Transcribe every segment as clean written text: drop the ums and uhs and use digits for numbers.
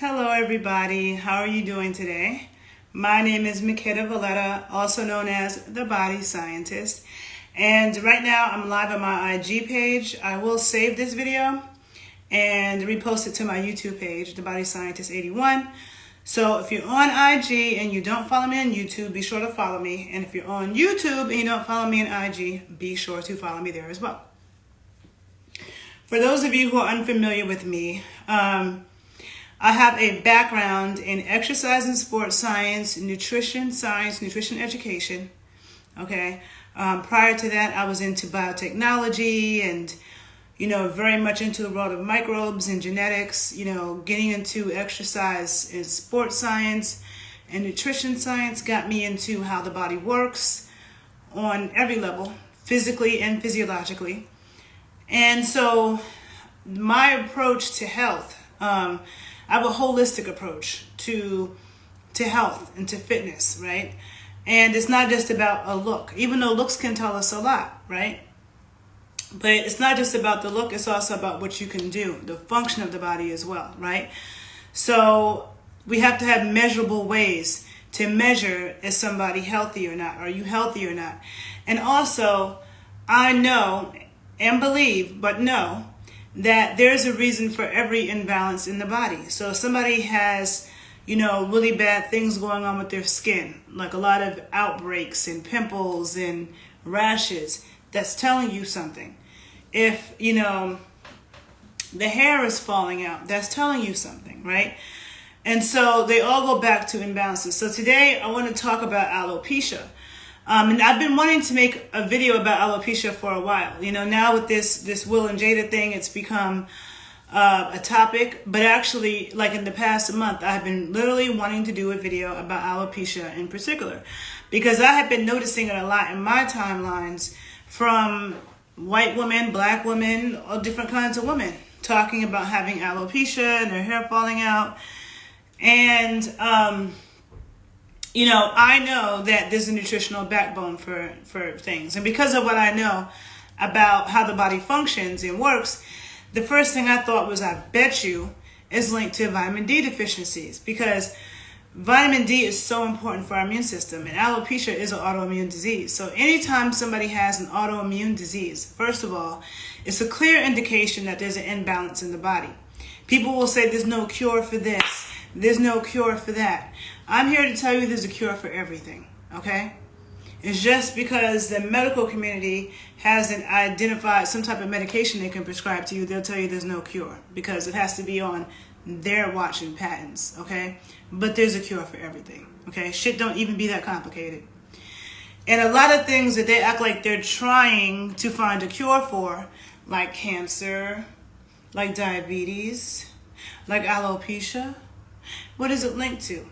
Hello everybody, how are you doing today? My name is Makeda Valletta, also known as the Body Scientist. And right now I'm live on my IG page. I will save this video and repost it to my YouTube page, The Body Scientist 81. So if you're on IG and you don't follow me on YouTube, be sure to follow me. And if you're on YouTube and you don't follow me on IG, be sure to follow me there as well. For those of you who are unfamiliar with me, I have a background in exercise and sports science, nutrition education. Okay. Prior to that, I was into biotechnology and, very much into the world of microbes and genetics, getting into exercise and sports science and nutrition science got me into how the body works on every level, physically and physiologically. And so my approach to health, I have a holistic approach to health and to fitness, right? And it's not just about a look, even though looks can tell us a lot, right? But it's not just about the look, it's also about what you can do, the function of the body as well, right? So we have to have measurable ways to measure, is somebody healthy or not? Are you healthy or not? And also, I know and believe, but know, that there's a reason for every imbalance in the body. So if somebody has, really bad things going on with their skin, like a lot of outbreaks and pimples and rashes, that's telling you something. If, the hair is falling out, that's telling you something, right? And so they all go back to imbalances. So today I want to talk about alopecia. And I've been wanting to make a video about alopecia for a while. Now with this Will and Jada thing, it's become a topic. But actually, like in the past month, I've been literally wanting to do a video about alopecia in particular. Because I have been noticing it a lot in my timelines from white women, black women, all different kinds of women talking about having alopecia and their hair falling out. And I know that there's a nutritional backbone for things. And because of what I know about how the body functions and works, the first thing I thought was, I bet you, is linked to vitamin D deficiencies. Because vitamin D is so important for our immune system. And alopecia is an autoimmune disease. So anytime somebody has an autoimmune disease, first of all, it's a clear indication that there's an imbalance in the body. People will say there's no cure for this. There's no cure for that. I'm here to tell you there's a cure for everything, okay? It's just because the medical community hasn't identified some type of medication they can prescribe to you, they'll tell you there's no cure because it has to be on their watch and patents, okay? But there's a cure for everything, okay? Shit don't even be that complicated. And a lot of things that they act like they're trying to find a cure for, like cancer, like diabetes, like alopecia, what is it linked to?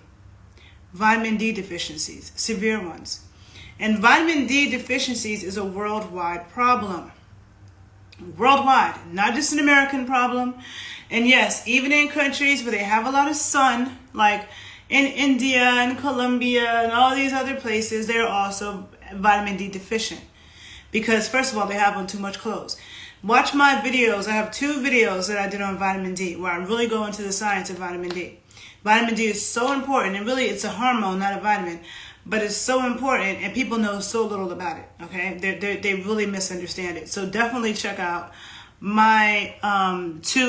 Vitamin D deficiencies, severe ones. And vitamin D deficiencies is a worldwide problem. Worldwide, not just an American problem. And yes, even in countries where they have a lot of sun, like in India and Colombia and all these other places, they're also vitamin D deficient. Because first of all, they have on too much clothes. Watch my videos. I have 2 videos that I did on vitamin D where I really go into the science of vitamin D. Vitamin D is so important, and really it's a hormone, not a vitamin, but it's so important, and people know so little about it, okay? They really misunderstand it. So definitely check out my 2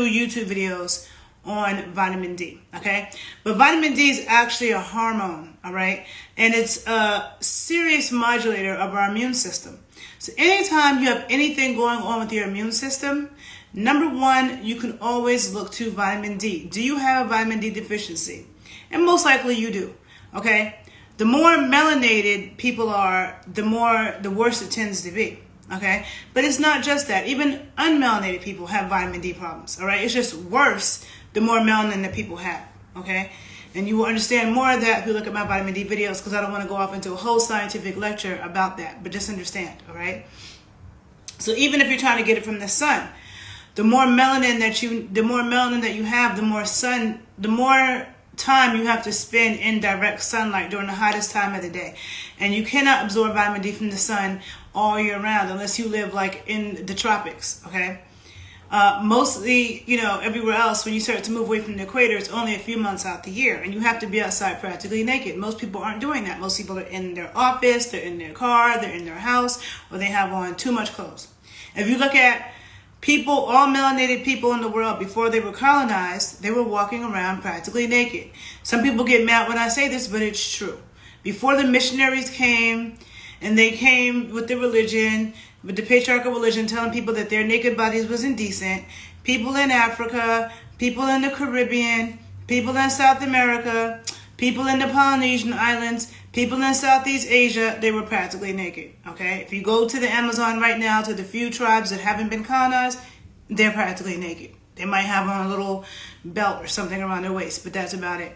YouTube videos on vitamin D, okay? But vitamin D is actually a hormone, all right? And it's a serious modulator of our immune system. So anytime you have anything going on with your immune system, number 1, you can always look to vitamin D. Do you have a vitamin D deficiency? And most likely you do, okay? The more melanated people are, the worse it tends to be, okay? But it's not just that. Even unmelanated people have vitamin D problems, all right? It's just worse the more melanin that people have, okay? And you will understand more of that if you look at my vitamin D videos, because I don't want to go off into a whole scientific lecture about that, but just understand, all right? So even if you're trying to get it from the sun, the more melanin that you have, the more time you have to spend in direct sunlight during the hottest time of the day. And you cannot absorb vitamin D from the sun all year round unless you live like in the tropics, okay? Mostly, everywhere else, when you start to move away from the equator, it's only a few months out the year, and you have to be outside practically naked. Most people aren't doing that. Most people are in their office, they're in their car, they're in their house, or they have on too much clothes. If you look at people, all melanated people in the world before they were colonized, they were walking around practically naked. Some people get mad when I say this, but it's true. Before the missionaries came, and they came with the religion, with the patriarchal religion, telling people that their naked bodies was indecent, people in Africa, people in the Caribbean, people in South America, people in the Polynesian Islands, people in Southeast Asia, they were practically naked, okay? If you go to the Amazon right now, to the few tribes that haven't been colonized, they're practically naked. They might have on a little belt or something around their waist, but that's about it.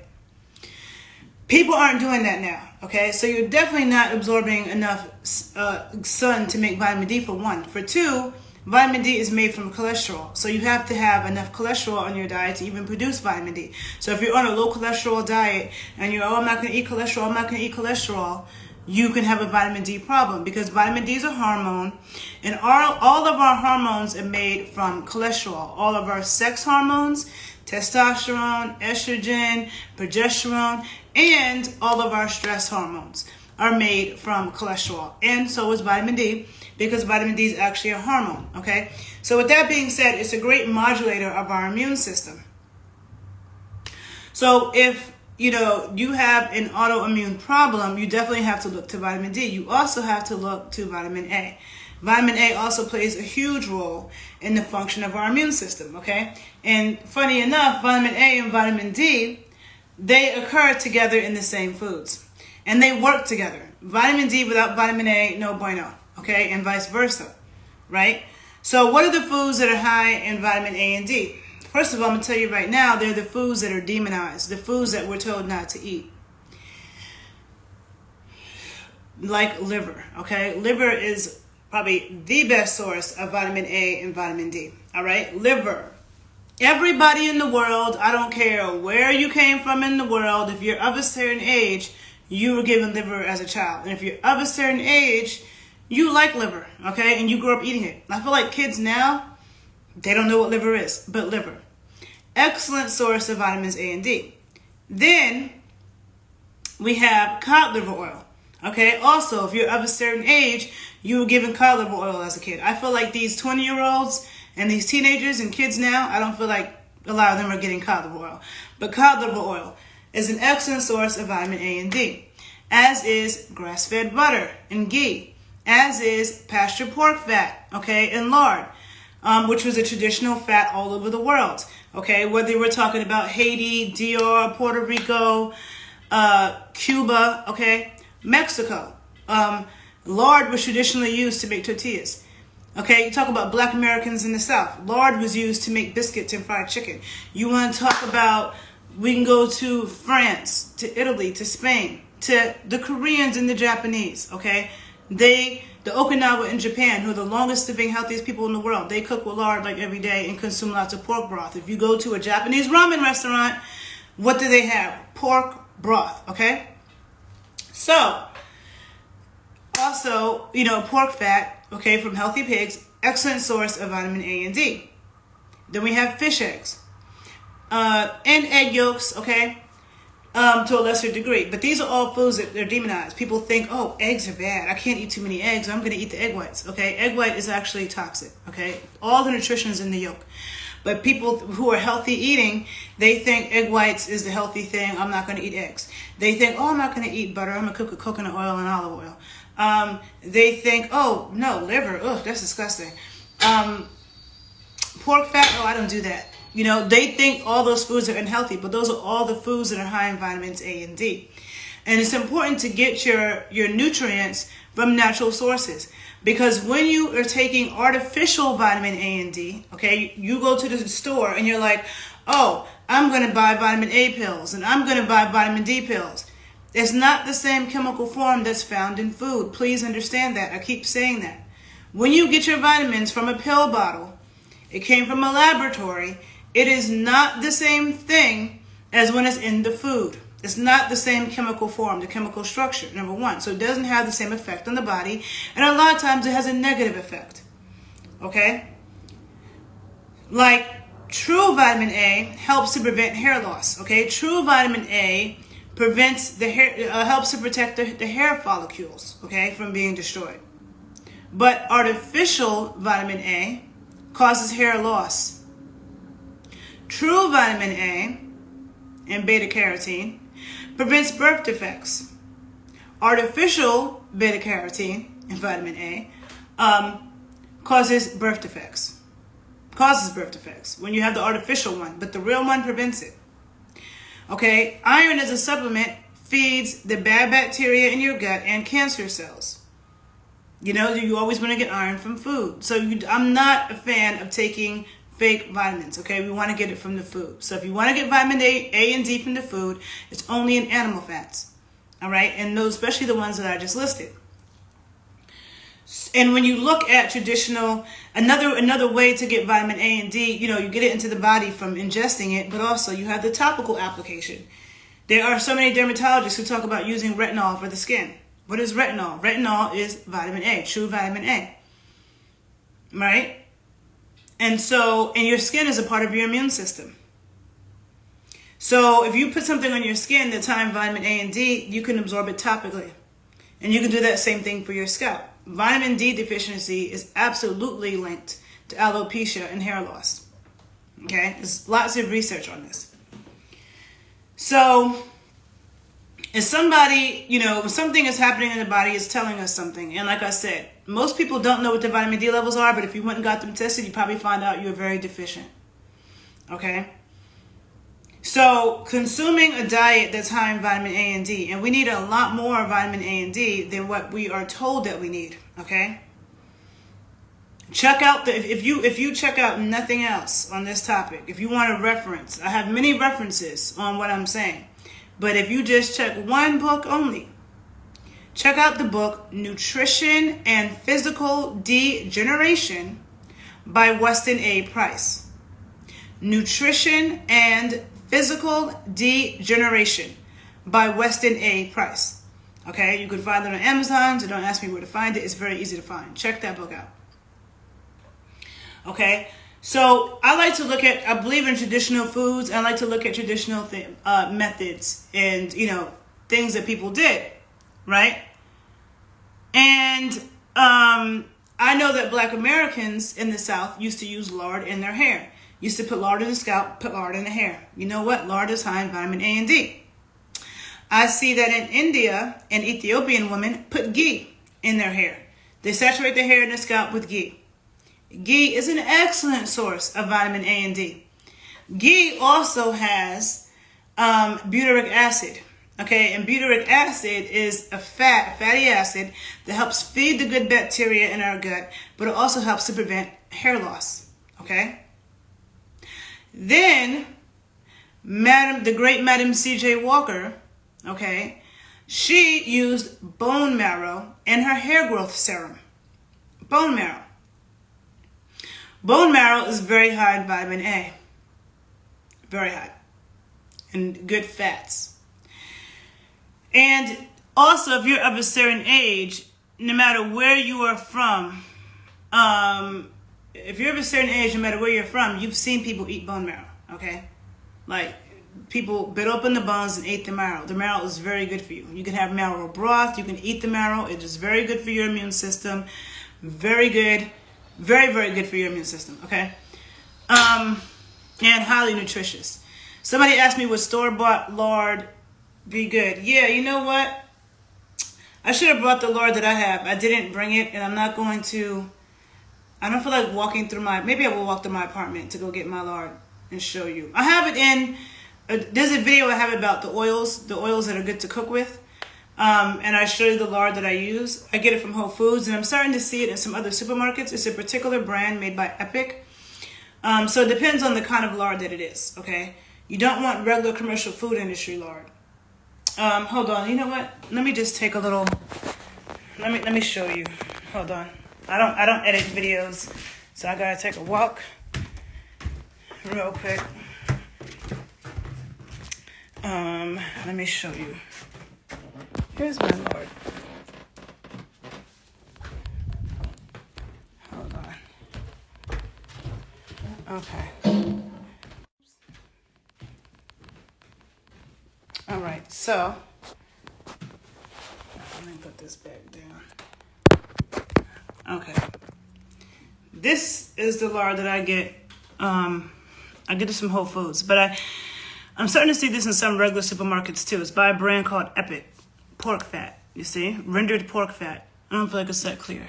People aren't doing that now, okay? So you're definitely not absorbing enough sun to make vitamin D, for one. For two, vitamin D is made from cholesterol. So you have to have enough cholesterol on your diet to even produce vitamin D. So if you're on a low cholesterol diet and you're, I'm not going to eat cholesterol, you can have a vitamin D problem, because vitamin D is a hormone, and all of our hormones are made from cholesterol. All of our sex hormones, testosterone, estrogen, progesterone, and all of our stress hormones are made from cholesterol. And so is vitamin D, because vitamin D is actually a hormone, okay? So with that being said, it's a great modulator of our immune system. So if you have an autoimmune problem, you definitely have to look to vitamin D. You also have to look to vitamin A. Vitamin A also plays a huge role in the function of our immune system, okay? And funny enough, vitamin A and vitamin D, they occur together in the same foods, and they work together. Vitamin D without vitamin A, no bueno, okay? And vice versa, right? So what are the foods that are high in vitamin A and D? First of all, I'm going to tell you right now, they're the foods that are demonized, the foods that we're told not to eat. Like liver, okay? Liver is probably the best source of vitamin A and vitamin D, all right? Liver. Everybody in the world, I don't care where you came from in the world, if you're of a certain age, you were given liver as a child. And if you're of a certain age, you like liver, okay? And you grew up eating it. I feel like kids now, they don't know what liver is, but liver. Excellent source of vitamins A and D. Then we have cod liver oil. Okay, also, if you're of a certain age, you were given cod liver oil as a kid. I feel like these 20-year-olds and these teenagers and kids now, I don't feel like a lot of them are getting cod liver oil. But cod liver oil is an excellent source of vitamin A and D, as is grass-fed butter and ghee, as is pasture pork fat, okay, and lard, which was a traditional fat all over the world, okay, whether we're talking about Haiti, DR, Puerto Rico, Cuba, okay, Mexico. Lard was traditionally used to make tortillas. Okay, you talk about black Americans in the South. Lard was used to make biscuits and fried chicken. You want to talk about, we can go to France, to Italy, to Spain, to the Koreans and the Japanese, okay? The Okinawa in Japan, who are the longest living, healthiest people in the world, they cook with lard like every day and consume lots of pork broth. If you go to a Japanese ramen restaurant, what do they have? Pork broth, okay? So, also, pork fat, okay, from healthy pigs, excellent source of vitamin A and D. Then we have fish eggs and egg yolks, okay, to a lesser degree. But these are all foods that they're demonized. People think, oh, eggs are bad. I can't eat too many eggs. I'm going to eat the egg whites, okay? Egg white is actually toxic, okay? All the nutrition is in the yolk. But people who are healthy eating, they think egg whites is the healthy thing. I'm not going to eat eggs. They think, oh, I'm not going to eat butter. I'm going to cook with coconut oil and olive oil. They think, oh, no, liver. Ugh, that's disgusting. Pork fat, oh, I don't do that. They think all those foods are unhealthy, but those are all the foods that are high in vitamins A and D. And it's important to get your nutrients from natural sources, because when you are taking artificial vitamin A and D, okay, you go to the store and you're like, oh, I'm going to buy vitamin A pills and I'm going to buy vitamin D pills. It's not the same chemical form that's found in food. Please understand that. I keep saying that. When you get your vitamins from a pill bottle, it came from a laboratory, it is not the same thing as when it's in the food. It's not the same chemical form, the chemical structure, number one. So it doesn't have the same effect on the body. And a lot of times it has a negative effect. Okay? Like true vitamin A helps to prevent hair loss. Okay, true vitamin A prevents the hair, helps to protect the hair follicles, okay, from being destroyed. But artificial vitamin A causes hair loss. True vitamin A and beta carotene prevents birth defects. Artificial beta carotene and vitamin A causes birth defects. Causes birth defects when you have the artificial one, but the real one prevents it. Okay, iron as a supplement feeds the bad bacteria in your gut and cancer cells. You know, you always want to get iron from food. So I'm not a fan of taking fake vitamins, okay? We want to get it from the food. So if you want to get vitamin A and D from the food, it's only in animal fats, all right? And those, especially the ones that I just listed. And when you look at traditional, another way to get vitamin A and D, you know, you get it into the body from ingesting it, but also you have the topical application. There are so many dermatologists who talk about using retinol for the skin. What is retinol? Retinol is vitamin A, true vitamin A, right? And your skin is a part of your immune system. So if you put something on your skin that's high in vitamin A and D, you can absorb it topically. And you can do that same thing for your scalp. Vitamin D deficiency is absolutely linked to alopecia and hair loss. Okay? There's lots of research on this. So if somebody, you know, something is happening in the body, is telling us something. And like I said, most people don't know what their vitamin D levels are, but if you went and got them tested, you probably find out you're very deficient. Okay? So consuming a diet that's high in vitamin A and D, and we need a lot more vitamin A and D than what we are told that we need, okay? Check out if you check out nothing else on this topic, if you want a reference, I have many references on what I'm saying. But if you just check one book only, check out the book Nutrition and Physical Degeneration by Weston A. Price. Nutrition and Physical Degeneration by Weston A. Price. Okay, you can find it on Amazon, so don't ask me where to find it. It's very easy to find. Check that book out. Okay, so I like to look at, I believe in traditional foods. I like to look at traditional methods and, you know, things that people did, right? And I know that Black Americans in the South used to use lard in their hair. Used to put lard in the scalp, put lard in the hair. You know what? Lard is high in vitamin A and D. I see that in India, an Ethiopian women put ghee in their hair. They saturate their hair and their scalp with ghee. Ghee is an excellent source of vitamin A and D. Ghee also has butyric acid. Okay, and butyric acid is a fatty acid that helps feed the good bacteria in our gut, but it also helps to prevent hair loss. Okay? Then, the great Madam C.J. Walker, okay, she used bone marrow in her hair growth serum. Bone marrow. Bone marrow is very high in vitamin A. Very high. And good fats. And also, if you're of a certain age, no matter where you are from, if you're of a certain age, no matter where you're from, you've seen people eat bone marrow, okay? Like, people bit open the bones and ate the marrow. The marrow is very good for you. You can have marrow broth. You can eat the marrow. It is very good for your immune system. Very good. Very, very good for your immune system, okay? And highly nutritious. Somebody asked me, would store-bought lard be good? Yeah, you know what? I should have brought the lard that I have. I didn't bring it, and I'm not going to... I don't feel like walking through maybe I will walk to my apartment to go get my lard and show you. I have it in, there's a video I have about the oils that are good to cook with. And I show you the lard that I use. I get it from Whole Foods, and I'm starting to see it in some other supermarkets. It's a particular brand made by Epic. So it depends on the kind of lard that it is, okay? You don't want regular commercial food industry lard. Hold on, you know what? Let me just take a little, let me show you. Hold on. I don't edit videos, so I gotta take a walk real quick. Let me show you. Here's my lard. Hold on. Okay. All right, so let me put this back down. Okay. This is the lard that I get. I get it from Whole Foods, but I'm starting to see this in some regular supermarkets too. It's by a brand called Epic Pork Fat. You see, rendered pork fat. I don't feel like it's that clear.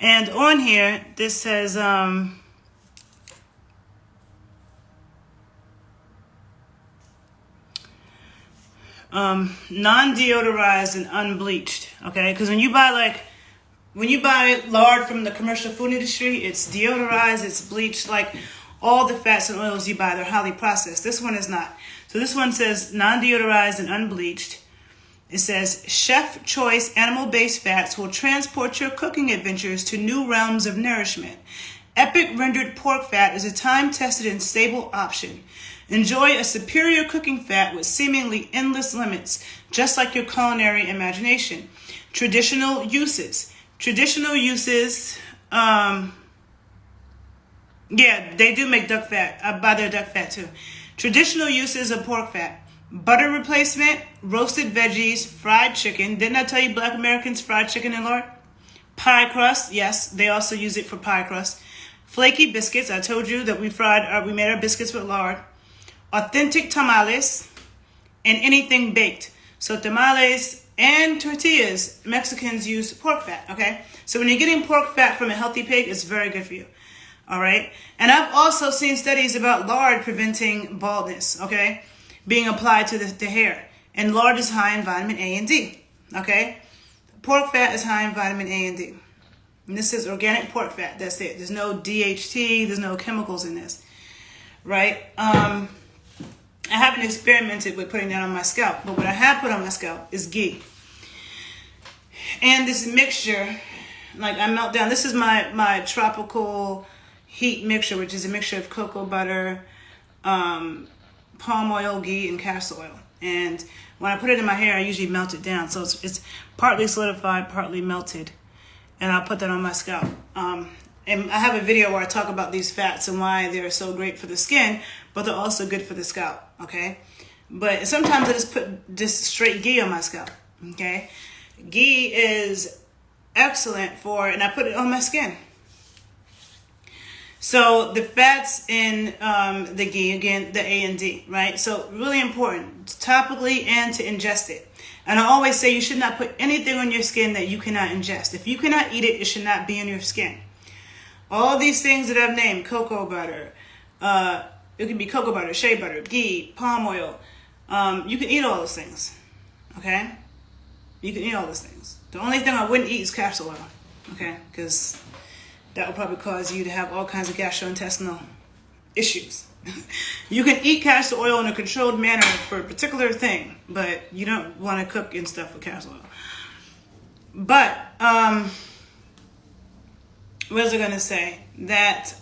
And on here, this says non-deodorized and unbleached. Okay, because when you buy lard from the commercial food industry, it's deodorized, it's bleached. Like all the fats and oils you buy, they're highly processed. This one is not. So this one says non-deodorized and unbleached. It says chef choice animal-based fats will transport your cooking adventures to new realms of nourishment. Epic rendered pork fat is a time-tested and stable option. Enjoy a superior cooking fat with seemingly endless limits, just like your culinary imagination. Traditional uses. Yeah, they do make duck fat. I buy their duck fat too. Traditional uses of pork fat. Butter replacement, roasted veggies, fried chicken. Didn't I tell you Black Americans fried chicken and lard? Pie crust, yes, they also use it for pie crust. Flaky biscuits, I told you that we made our biscuits with lard. Authentic tamales, and anything baked. So tamales and tortillas, Mexicans use pork fat, okay? So when you're getting pork fat from a healthy pig, it's very good for you, all right? And I've also seen studies about lard preventing baldness, okay? Being applied to the hair. And lard is high in vitamin A and D, okay? Pork fat is high in vitamin A and D. And this is organic pork fat, that's it. There's no DHT, there's no chemicals in this, right? I haven't experimented with putting that on my scalp, but what I have put on my scalp is ghee. And this mixture, like I melt down, this is my tropical heat mixture, which is a mixture of cocoa butter, palm oil, ghee, and castor oil. And when I put it in my hair, I usually melt it down. So it's partly solidified, partly melted. And I'll put that on my scalp. And I have a video where I talk about these fats and why they're so great for the skin, but they're also good for the scalp, okay? But sometimes I just put just straight ghee on my scalp, okay? Ghee is excellent for, and I put it on my skin. So the fats in the ghee, again, the A and D, right? So really important, topically and to ingest it. And I always say you should not put anything on your skin that you cannot ingest. If you cannot eat it, it should not be on your skin. All these things that I've named, cocoa butter, it can be cocoa butter, shea butter, ghee, palm oil. You can eat all those things, okay? You can eat all those things. The only thing I wouldn't eat is castor oil, okay? Because that will probably cause you to have all kinds of gastrointestinal issues. You can eat castor oil in a controlled manner for a particular thing, but you don't want to cook and stuff with castor oil. But, what was I going to say? That,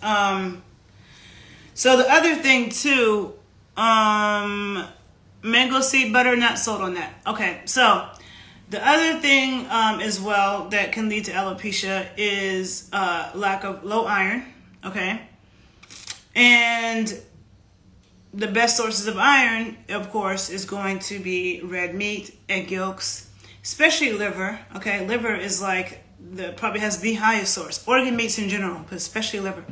so the other thing too, mango seed butter, not sold on that. Okay, so the other thing as well that can lead to alopecia is lack of low iron, okay? And the best sources of iron, of course, is going to be red meat, egg yolks, especially liver, okay? Liver is like, probably has the highest source. Organ meats in general, but especially liver.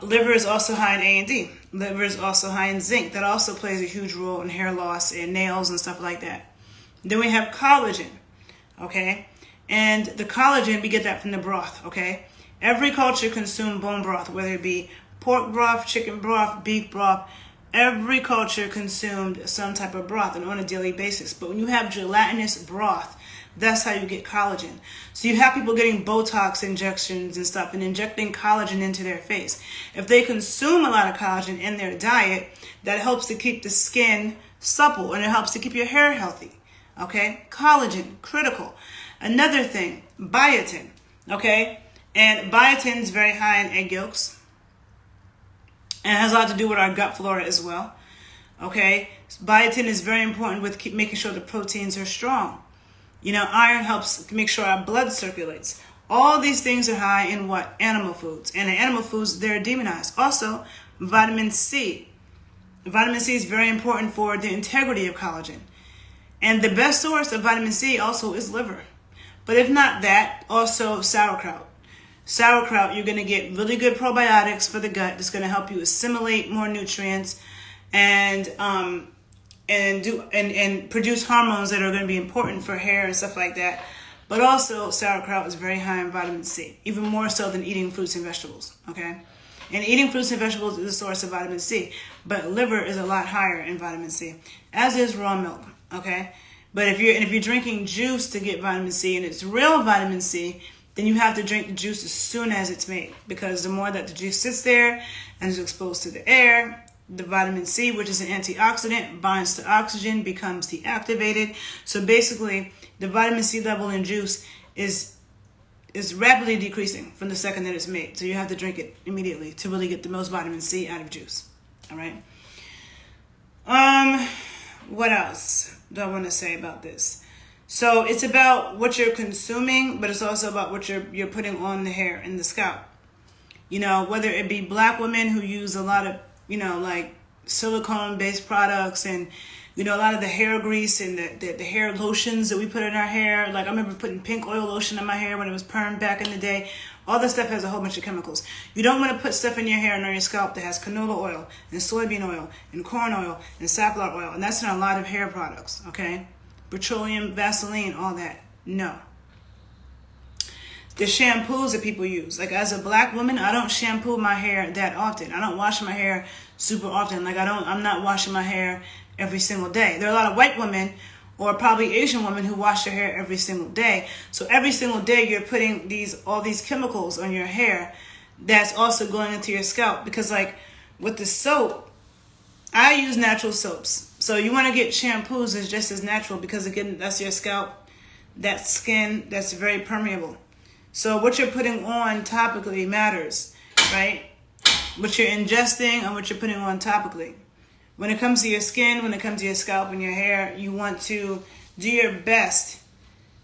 Liver is also high in A and D. Liver is also high in zinc. That also plays a huge role in hair loss and nails and stuff like that. Then we have collagen, okay? And the collagen, we get that from the broth, okay? Every culture consumes bone broth, whether it be pork broth, chicken broth, beef broth. Every culture consumed some type of broth and on a daily basis. But when you have gelatinous broth, that's how you get collagen. So you have people getting Botox injections and stuff and injecting collagen into their face. If they consume a lot of collagen in their diet, that helps to keep the skin supple and it helps to keep your hair healthy. Okay? Collagen, critical. Another thing, biotin. Okay? And biotin is very high in egg yolks. And it has a lot to do with our gut flora as well. Okay? Biotin is very important with making sure the proteins are strong. You know, iron helps make sure our blood circulates. All these things are high in what? Animal foods. And the animal foods, they're demonized. Also, vitamin C. Vitamin C is very important for the integrity of collagen. And the best source of vitamin C also is liver. But if not that, also sauerkraut. Sauerkraut, you're going to get really good probiotics for the gut. That's going to help you assimilate more nutrients and produce hormones that are going to be important for hair and stuff like that. But also, sauerkraut is very high in vitamin C, even more so than eating fruits and vegetables. Okay, and eating fruits and vegetables is a source of vitamin C, but liver is a lot higher in vitamin C, as is raw milk. Okay, but if you're drinking juice to get vitamin C and it's real vitamin C, then you have to drink the juice as soon as it's made, because the more that the juice sits there and is exposed to the air, the vitamin C, which is an antioxidant, binds to oxygen, becomes deactivated. So basically, the vitamin C level in juice is rapidly decreasing from the second that it's made. So you have to drink it immediately to really get the most vitamin C out of juice. All right. What else do I want to say about this? So it's about what you're consuming, but it's also about what you're putting on the hair and the scalp. You know, whether it be black women who use a lot of, you know, like silicone-based products and, you know, a lot of the hair grease and the hair lotions that we put in our hair. Like I remember putting pink oil lotion in my hair when it was perm back in the day. All this stuff has a whole bunch of chemicals. You don't want to put stuff in your hair and on your scalp that has canola oil and soybean oil and corn oil and safflower oil. And that's in a lot of hair products, okay? Petroleum, Vaseline, all that. No. The shampoos that people use. Like as a black woman, I don't shampoo my hair that often. I don't wash my hair super often. Like I'm not washing my hair every single day. There are a lot of white women or probably Asian women who wash their hair every single day. So every single day you're putting all these chemicals on your hair that's also going into your scalp. Because like with the soap, I use natural soaps. So you want to get shampoos that's just as natural, because again, that's your scalp, that skin that's very permeable. So what you're putting on topically matters, right? What you're ingesting and what you're putting on topically. When it comes to your skin, when it comes to your scalp and your hair, you want to do your best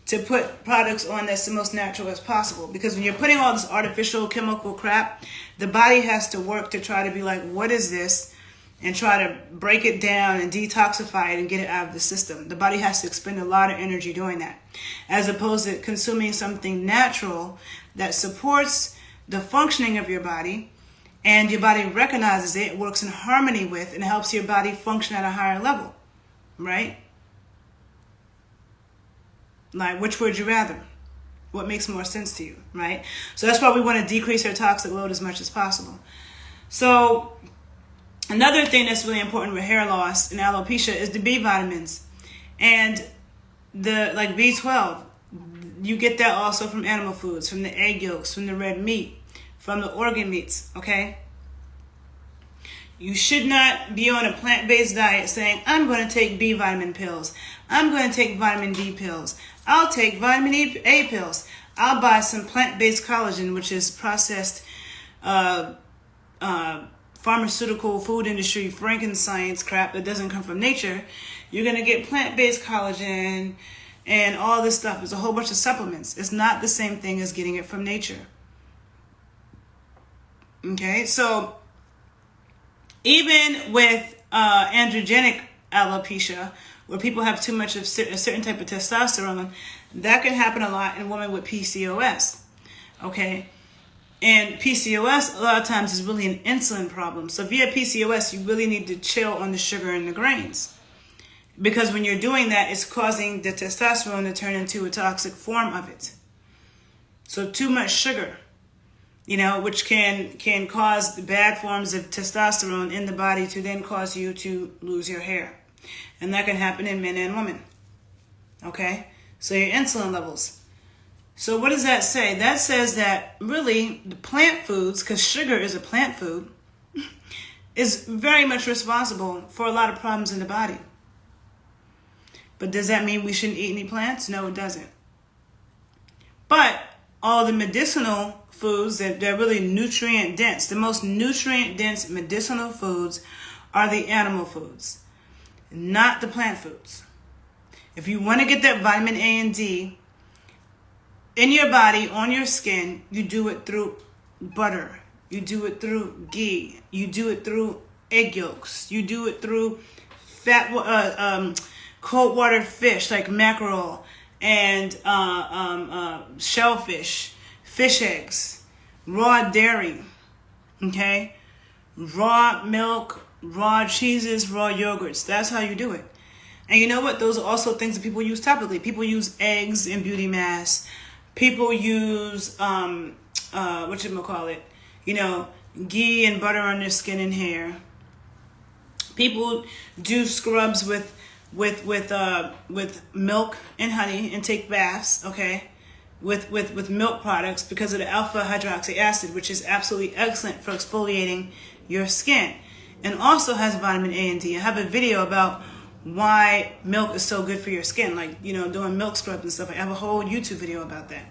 to put products on that's the most natural as possible. Because when you're putting all this artificial chemical crap, the body has to work to try to be like, what is this? And try to break it down and detoxify it and get it out of the system. The body has to expend a lot of energy doing that, as opposed to consuming something natural that supports the functioning of your body, and your body recognizes it, works in harmony with, and helps your body function at a higher level, right? Like, which would you rather? What makes more sense to you, right? So that's why we want to decrease our toxic load as much as possible. So another thing that's really important with hair loss and alopecia is the B vitamins. And like B12, you get that also from animal foods, from the egg yolks, from the red meat, from the organ meats, okay? You should not be on a plant-based diet saying, I'm going to take B vitamin pills. I'm going to take vitamin D pills. I'll take vitamin A pills. I'll buy some plant-based collagen, which is processed pharmaceutical food industry Frankenstein's crap that doesn't come from nature. You're going to get plant-based collagen and all this stuff. There's a whole bunch of supplements. It's not the same thing as getting it from nature. Okay, so even with androgenic alopecia, where people have too much of a certain type of testosterone, that can happen a lot in women with PCOS. Okay, and PCOS a lot of times is really an insulin problem. So if you have PCOS, you really need to chill on the sugar and the grains, because when you're doing that, it's causing the testosterone to turn into a toxic form of it. So too much sugar, you know, which can cause the bad forms of testosterone in the body to then cause you to lose your hair. And that can happen in men and women. Okay? So your insulin levels. So what does that say? That says that really the plant foods, because sugar is a plant food, is very much responsible for a lot of problems in the body. But does that mean we shouldn't eat any plants? No, it doesn't. But all the medicinal foods that they're really nutrient dense, the most nutrient dense medicinal foods are the animal foods, not the plant foods. If you want to get that vitamin A and D, in your body, on your skin, you do it through butter. You do it through ghee. You do it through egg yolks. You do it through cold water fish like mackerel and shellfish, fish eggs, raw dairy, okay? Raw milk, raw cheeses, raw yogurts. That's how you do it. And you know what? Those are also things that people use topically. People use eggs in beauty masks. People use, ghee and butter on their skin and hair. People do scrubs with milk and honey and take baths, okay? With milk products because of the alpha hydroxy acid, which is absolutely excellent for exfoliating your skin. And also has vitamin A and D. I have a video about why milk is so good for your skin, like, doing milk scrubs and stuff. I have a whole YouTube video about that.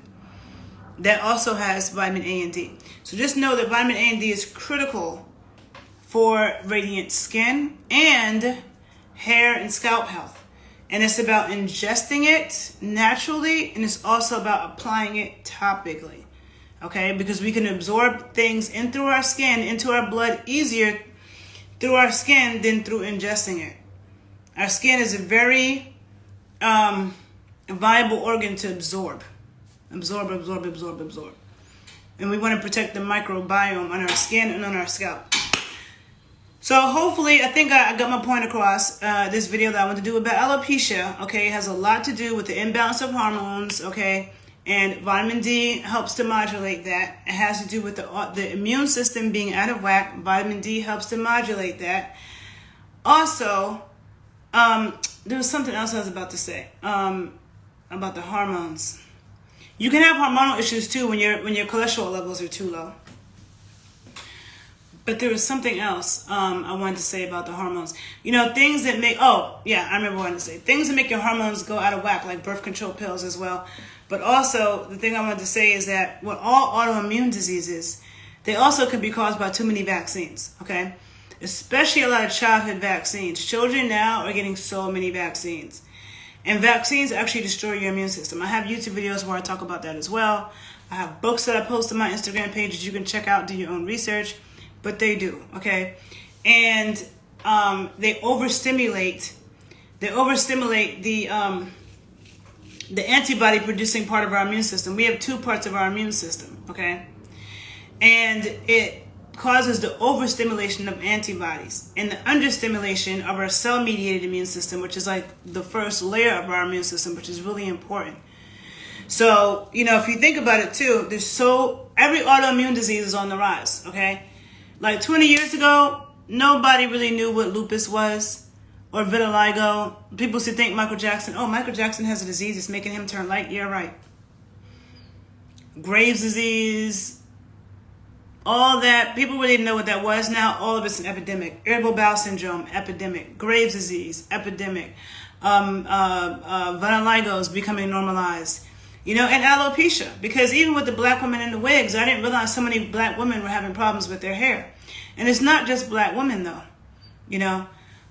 That also has vitamin A and D. So just know that vitamin A and D is critical for radiant skin and hair and scalp health. And it's about ingesting it naturally, and it's also about applying it topically, okay? Because we can absorb things in through our skin, into our blood easier through our skin than through ingesting it. Our skin is a very viable organ to absorb. Absorb. And we want to protect the microbiome on our skin and on our scalp. So hopefully, I think I got my point across. This video that I want to do about alopecia, okay, it has a lot to do with the imbalance of hormones, okay, and vitamin D helps to modulate that. It has to do with the immune system being out of whack. Vitamin D helps to modulate that. Also, there was something else I was about to say about the hormones. You can have hormonal issues too when your cholesterol levels are too low. But there was something else I wanted to say about the hormones. Things that make, I remember what I wanted to say. Things that make your hormones go out of whack, like birth control pills as well. But also, the thing I wanted to say is that with all autoimmune diseases, they also can be caused by too many vaccines, okay? Especially a lot of childhood vaccines. Children now are getting so many vaccines. And vaccines actually destroy your immune system. I have YouTube videos where I talk about that as well. I have books that I post on my Instagram page that you can check out, do your own research. But they do, okay? And they overstimulate the antibody producing part of our immune system. We have two parts of our immune system, okay? And it causes the overstimulation of antibodies and the understimulation of our cell-mediated immune system, which is like the first layer of our immune system, which is really important. So, if you think about it too, every autoimmune disease is on the rise, okay? Like 20 years ago, nobody really knew what lupus was or vitiligo. People used to think Michael Jackson has a disease that's making him turn light. Yeah, right. Graves' disease, all that. People really didn't know what that was. Now all of it's an epidemic. Irritable bowel syndrome, epidemic. Graves' disease, epidemic. Vitiligo is becoming normalized. And alopecia, because even with the black women in the wigs, I didn't realize so many black women were having problems with their hair. And it's not just black women though, the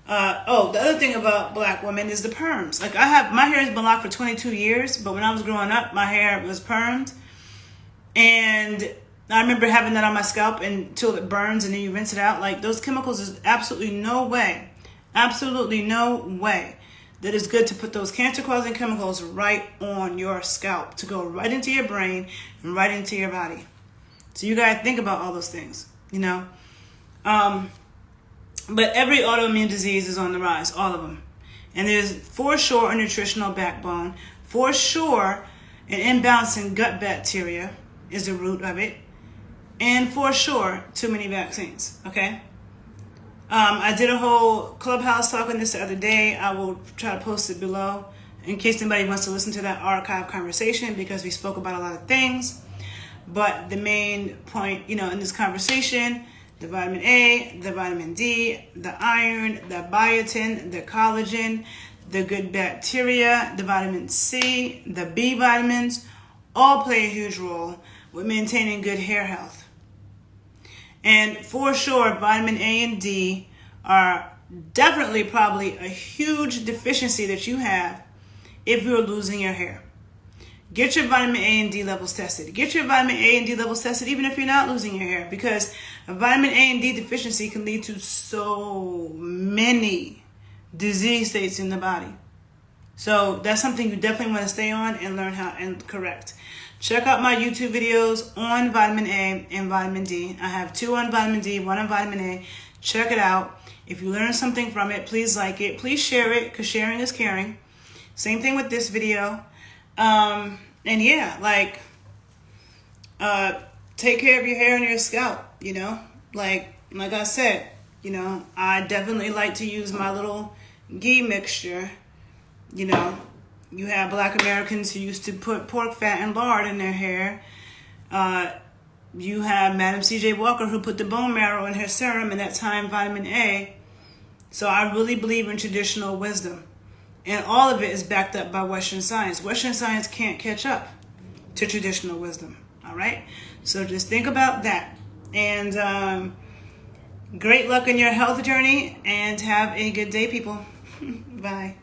other thing about black women is the perms. Like my hair has been locked for 22 years, but when I was growing up, my hair was permed. And I remember having that on my scalp until it burns and then you rinse it out. Like those chemicals, is absolutely no way that it's good to put those cancer-causing chemicals right on your scalp, to go right into your brain and right into your body. So you got to think about all those things, But every autoimmune disease is on the rise, all of them. And there's for sure a nutritional backbone. For sure, an imbalance in gut bacteria is the root of it. And for sure, too many vaccines, okay? I did a whole Clubhouse talk on this the other day. I will try to post it below in case anybody wants to listen to that archive conversation, because we spoke about a lot of things. But the main point, in this conversation, the vitamin A, the vitamin D, the iron, the biotin, the collagen, the good bacteria, the vitamin C, the B vitamins, all play a huge role with maintaining good hair health. And for sure, vitamin A and D are definitely probably a huge deficiency that you have if you're losing your hair. Get your vitamin A and D levels tested. Get your vitamin A and D levels tested even if you're not losing your hair, because a vitamin A and D deficiency can lead to so many disease states in the body. So that's something you definitely want to stay on and learn how and correct. Check out my YouTube videos on vitamin A and vitamin D. I have 2 on vitamin D, 1 on vitamin A. Check it out. If you learn something from it, please like it. Please share it, because sharing is caring. Same thing with this video. And yeah, take care of your hair and your scalp, you know? Like I said, you know, I definitely like to use my little ghee mixture. You know, you have Black Americans who used to put pork fat and lard in their hair. You have Madam C.J. Walker who put the bone marrow in her serum, and that time vitamin A. So I really believe in traditional wisdom. And all of it is backed up by Western science. Western science can't catch up to traditional wisdom. All right? So just think about that. And great luck in your health journey, and have a good day, people. Bye.